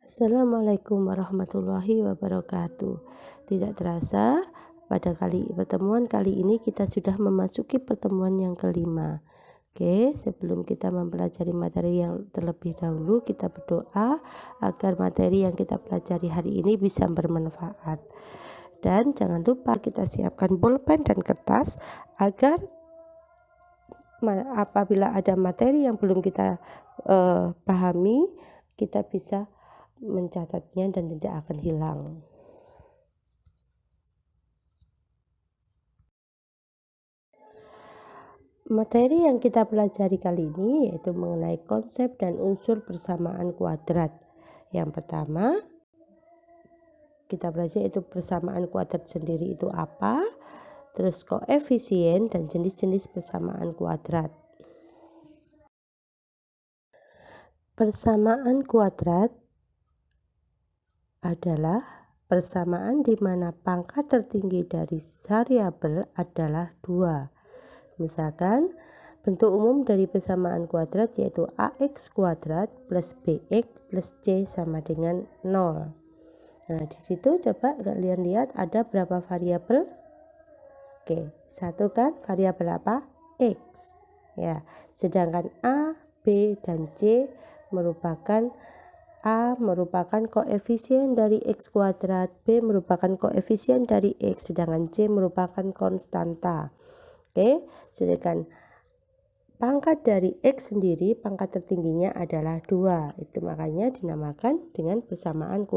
Assalamualaikum warahmatullahi wabarakatuh. Tidak terasa pada pertemuan kali ini kita sudah memasuki pertemuan yang kelima. Oke, sebelum kita mempelajari materi yang terlebih dahulu, kita berdoa agar materi yang kita pelajari hari ini bisa bermanfaat. Dan jangan lupa kita siapkan bolpen dan kertas agar apabila ada materi yang belum kita pahami, kita bisa mencatatnya dan tidak akan hilang. Materi yang kita pelajari kali ini yaitu mengenai konsep dan unsur persamaan kuadrat. Yang pertama, kita pelajari itu persamaan kuadrat sendiri itu apa, terus koefisien dan jenis-jenis persamaan kuadrat. Persamaan kuadrat adalah persamaan di mana pangkat tertinggi dari variabel adalah 2. Misalkan bentuk umum dari persamaan kuadrat yaitu ax kuadrat plus bx plus c sama dengan 0. Nah, di situ coba kalian lihat ada berapa variabel? Oke, satu kan variabel apa? X. Ya, sedangkan a, b dan c merupakan A merupakan koefisien dari x kuadrat, B merupakan koefisien dari x, sedangkan C merupakan konstanta. Oke, sedangkan pangkat dari x sendiri, pangkat tertingginya adalah 2. Itu makanya dinamakan dengan persamaan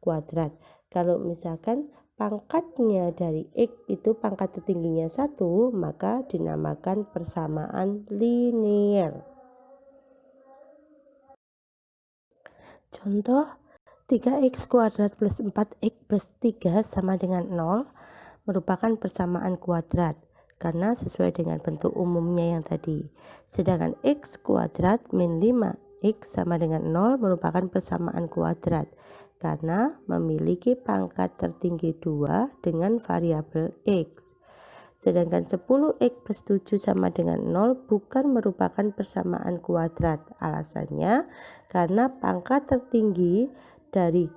kuadrat. Kalau misalkan pangkatnya dari x itu pangkat tertingginya 1, maka dinamakan persamaan linier. Contoh 3x kuadrat plus 4x plus 3 sama dengan 0 merupakan persamaan kuadrat karena sesuai dengan bentuk umumnya yang tadi. Sedangkan x kuadrat min 5x sama dengan 0 merupakan persamaan kuadrat karena memiliki pangkat tertinggi 2 dengan variabel x. Sedangkan 10x plus 7 sama dengan 0 bukan merupakan persamaan kuadrat. Alasannya karena pangkat tertinggi dari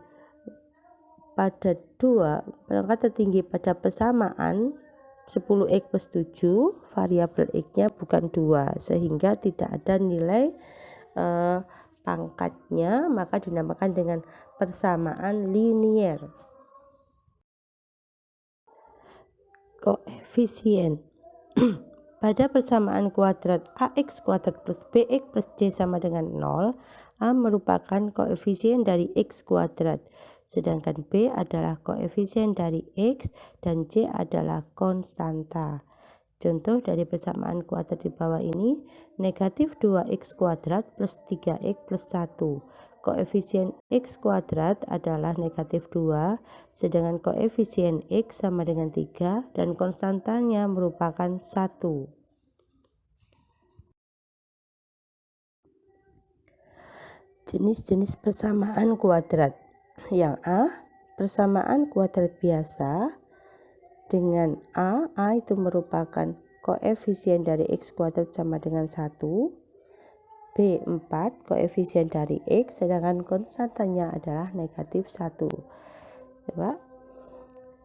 pada 2, pangkat tertinggi pada persamaan 10x plus 7, variabel x-nya bukan 2, sehingga tidak ada nilai pangkatnya, maka dinamakan dengan persamaan linier. Koefisien pada persamaan kuadrat ax kuadrat plus bx plus c sama dengan 0, a merupakan koefisien dari x kuadrat, sedangkan b adalah koefisien dari x dan c adalah konstanta. Contoh dari persamaan kuadrat di bawah ini, negatif 2x kuadrat plus 3x plus 1. Koefisien x kuadrat adalah negatif 2, sedangkan koefisien x sama dengan 3 dan konstantanya merupakan 1. Jenis-jenis persamaan kuadrat. Yang A, persamaan kuadrat biasa dengan A itu merupakan koefisien dari x kuadrat sama dengan 1. B 4, koefisien dari x, sedangkan konstantanya adalah negatif 1. Coba.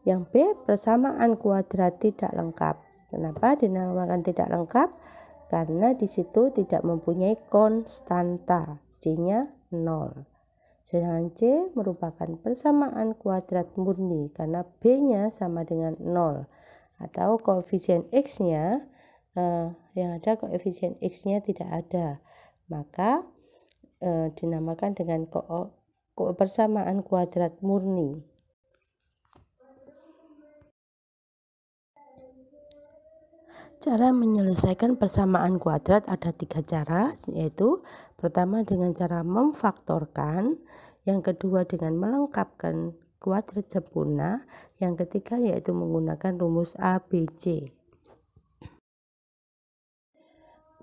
Yang B, persamaan kuadrat tidak lengkap. Kenapa dinamakan tidak lengkap? Karena di situ tidak mempunyai konstanta, C-nya 0. Sedangkan C merupakan persamaan kuadrat murni karena B-nya sama dengan 0. Atau koefisien X-nya, yang ada koefisien X-nya tidak ada. Maka dinamakan dengan persamaan kuadrat murni. Cara menyelesaikan persamaan kuadrat ada 3 cara, yaitu pertama dengan cara memfaktorkan, yang kedua dengan melengkapkan kuadrat sempurna, yang ketiga yaitu menggunakan rumus ABC.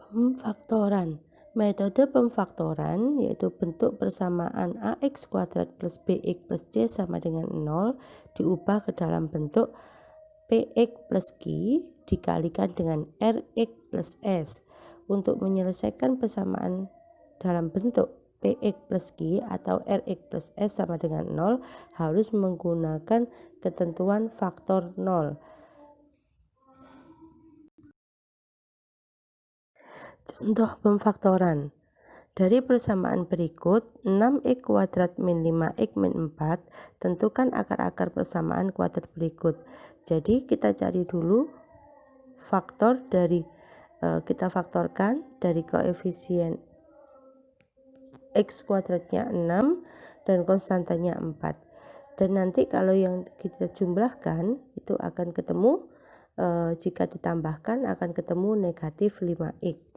Pemfaktoran. Metode pemfaktoran yaitu bentuk persamaan ax kuadrat plus bx plus c sama dengan 0 diubah ke dalam bentuk px plus q dikalikan dengan rx plus s. Untuk menyelesaikan persamaan dalam bentuk Px plus Q atau Rx plus S sama dengan 0 harus menggunakan ketentuan faktor 0. Contoh pemfaktoran. Dari persamaan berikut 6x kuadrat min 5x min 4, tentukan akar-akar persamaan kuadrat berikut. Jadi kita cari dulu faktor dari kita faktorkan dari koefisien x kuadratnya 6 dan konstantanya 4. Dan nanti kalau yang kita jumlahkan itu akan ketemu jika ditambahkan akan ketemu negatif 5x.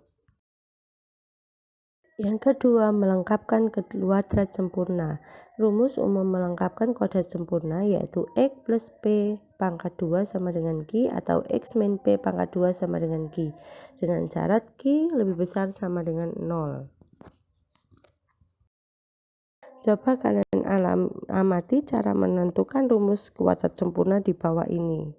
Yang kedua, melengkapkan kuadrat sempurna. Rumus umum melengkapkan kuadrat sempurna yaitu x plus p pangkat 2 sama dengan Q atau x min p pangkat 2 sama dengan Q dengan syarat Q lebih besar sama dengan 0. Coba kalian amati cara menentukan rumus kuadrat sempurna di bawah ini.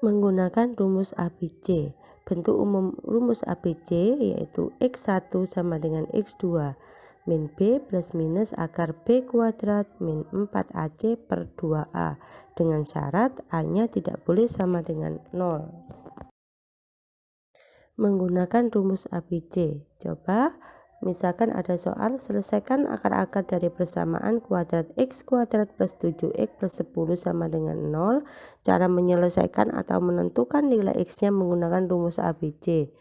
Menggunakan rumus ABC. Bentuk umum rumus ABC yaitu x1 sama dengan x2 min b plus minus akar b kuadrat min 4ac per 2a dengan syarat a-nya tidak boleh sama dengan 0. Menggunakan rumus ABC. Coba misalkan ada soal, selesaikan akar-akar dari persamaan kuadrat x kuadrat plus 7x plus 10 sama dengan 0. Cara menyelesaikan atau menentukan nilai x-nya menggunakan rumus ABC.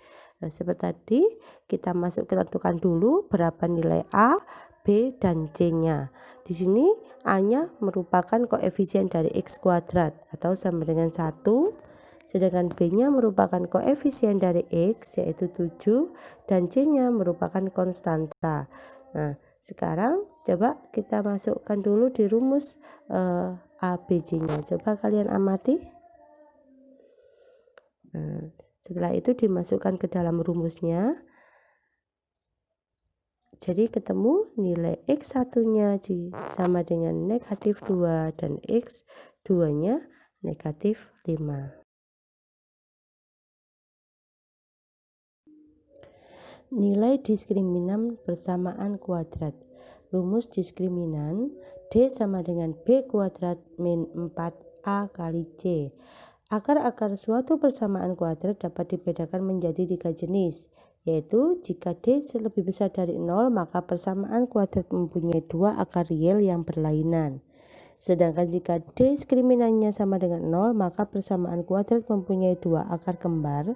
Nah, seperti tadi kita tentukan dulu berapa nilai a, b, dan c-nya. Di sini a-nya merupakan koefisien dari x kuadrat atau sama dengan 1. Sedangkan b-nya merupakan koefisien dari x yaitu 7 dan c-nya merupakan konstanta. Nah, sekarang coba kita masukkan dulu di rumus ABC-nya. Coba kalian amati. Nah, setelah itu dimasukkan ke dalam rumusnya. Jadi ketemu nilai x1-nya sama dengan negatif 2 dan x2-nya negatif 5. Nilai diskriminan persamaan kuadrat. Rumus diskriminan D sama dengan B kuadrat min 4A kali C. Akar-akar suatu persamaan kuadrat dapat dibedakan menjadi 3 jenis, yaitu jika D lebih besar dari 0 maka persamaan kuadrat mempunyai 2 akar real yang berlainan. Sedangkan jika diskriminannya sama dengan 0 maka persamaan kuadrat mempunyai 2 akar kembar,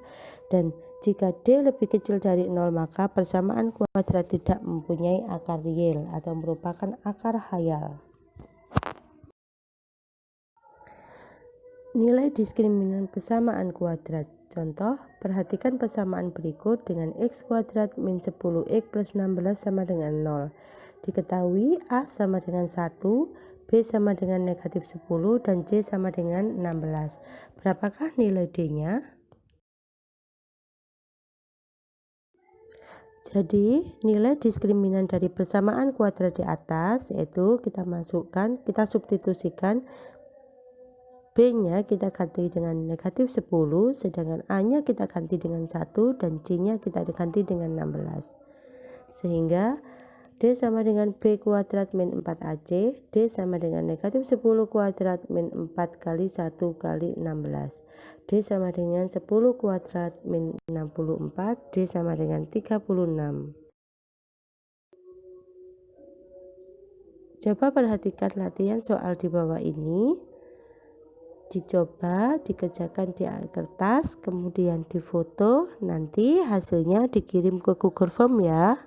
dan jika D lebih kecil dari 0 maka persamaan kuadrat tidak mempunyai akar real atau merupakan akar khayal. Nilai diskriminan persamaan kuadrat. Contoh, perhatikan persamaan berikut dengan x kuadrat min 10x plus 16 sama dengan 0. Diketahui A sama dengan 1, B sama dengan negatif 10, dan C sama dengan 16. Berapakah nilai D-nya? Jadi nilai diskriminan dari persamaan kuadrat di atas yaitu kita substitusikan B-nya kita ganti dengan negatif 10, sedangkan A-nya kita ganti dengan 1 dan C-nya kita ganti dengan 16. Sehingga D sama dengan B kuadrat min 4AC, D sama dengan negatif 10 kuadrat min 4 kali 1 kali 16. D sama dengan 10 kuadrat min 64, D sama dengan 36. Coba perhatikan latihan soal di bawah ini. Dicoba dikerjakan di kertas, kemudian difoto, nanti hasilnya dikirim ke Google Form ya.